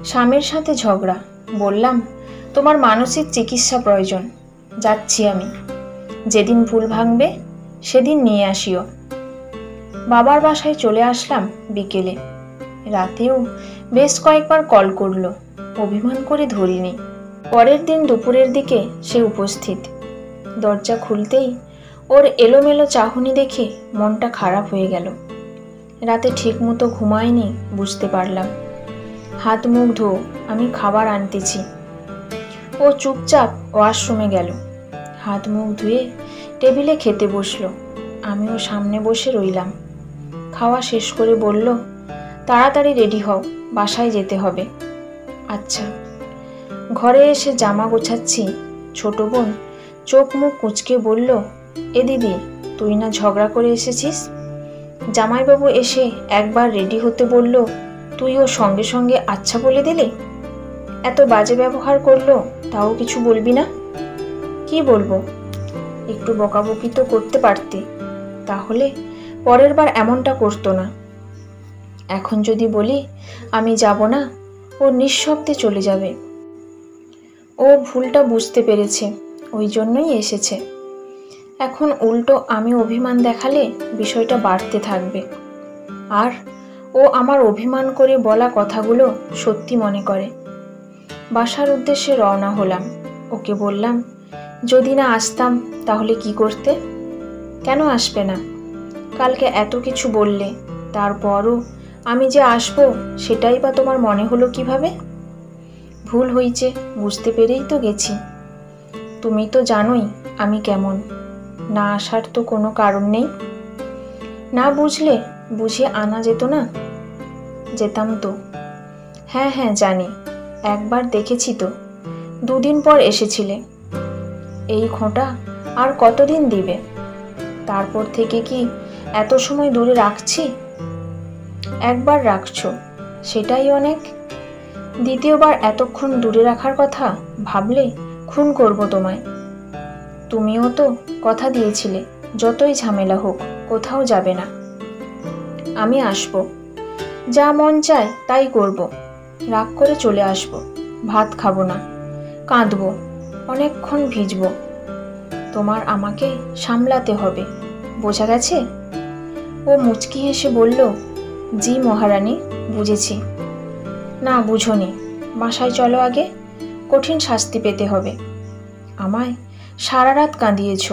স্বামীর সাথে ঝগড়া। বললাম, তোমার মানসিক চিকিৎসা প্রয়োজন, যাচ্ছি আমি। যেদিন ভুল ভাঙবে সেদিন নিয়ে আসিও। বাবার বাসায় চলে আসলাম বিকেলে। রাতেও বেশ কয়েকবার কল করলো, অভিমান করে ধরিনি। পরের দিন দুপুরের দিকে সে উপস্থিত। দরজা খুলতেই ওর এলোমেলো চাহনি দেখে মনটা খারাপ হয়ে গেল। রাতে ঠিকমতো ঘুমায়নি বুঝতে পারলাম। হাত মুখ ধো, আমি খাবার আনতেছি। ও চুপচাপ ওয়াশরুমে গেল। হাত মুখ ধুয়ে টেবিলে খেতে বসলো। আমিও সামনে বসে রইলাম। খাওয়া শেষ করে বলল, তাড়াতাড়ি রেডি হও, বাসায় যেতে হবে। আচ্ছা। ঘরে এসে জামা গোছাচ্ছি। ছোট বোন চোখ মুখ কুঁচকে বলল, এ দিদি, তুই না ঝগড়া করে এসেছিস? জামাইবাবু এসে একবার রেডি হতে বলল, তুইও সঙ্গে সঙ্গে আচ্ছা বলে দিলি? এত বাজে ব্যবহার করলো, তাও কিছু বলবি না? কি বলবো? একটু বকাবকি তো করতে পারতি, তাহলে পরের বার এমনটা করতো না। এখন যদি বলি আমি যাব না, ও নিঃশব্দে চলে যাবে। ও ভুলটা বুঝতে পেরেছে, ওই জন্যই এসেছে। এখন উল্টো আমি অভিমান দেখালে বিষয়টা বাড়তে থাকবে। আর ও আমার অভিমান করে বলা কথাগুলো সত্যি মনে করে। বাসার উদ্দেশ্যে রওনা হলাম। ওকে বললাম, যদি না আসতাম তাহলে কি করতে? কেন আসবে না? কালকে এত কিছু বললে, তারপরও আমি যে আসবো সেটাই বা তোমার মনে হলো কিভাবে? ভুল হয়েছে বুঝতে পেরেই তো গেছি। তুমি তো জানোই আমি কেমন। না আসার তো কোনো কারণ নেই। না বুঝলে বুঝিয়ে আনা যেত না? যেতাম তো। হ্যাঁ হ্যাঁ জানি, একবার দেখেছি তো, 2 দিন পর এসেছিলে। এই খোঁটা আর কতদিন দিবে? তারপর থেকে কি এত সময় দূরে রাখছি? একবার রাখছো, সেটাই অনেক। দ্বিতীয়বার এতক্ষণ দূরে রাখার কথা ভাবলে খুন করব তোমায়। তুমিও তো কথা দিয়েছিলে যতই ঝামেলা হোক কোথাও যাবে না। আমি আসবো, যা মন চায় তাই করব। রাগ করে চলে আসব, ভাত খাবো না, কাঁদবো, অনেকক্ষণ ভিজবো। তোমার আমাকে সামলাতে হবে, বোঝা গেছে? ও মুচকি হেসে বলল, জি মহারানী, বুঝেছি। না বুঝোনি, বাসায় চলো আগে, কঠিন শাস্তি পেতে হবে। আমায় সারা রাত কাঁদিয়েছ।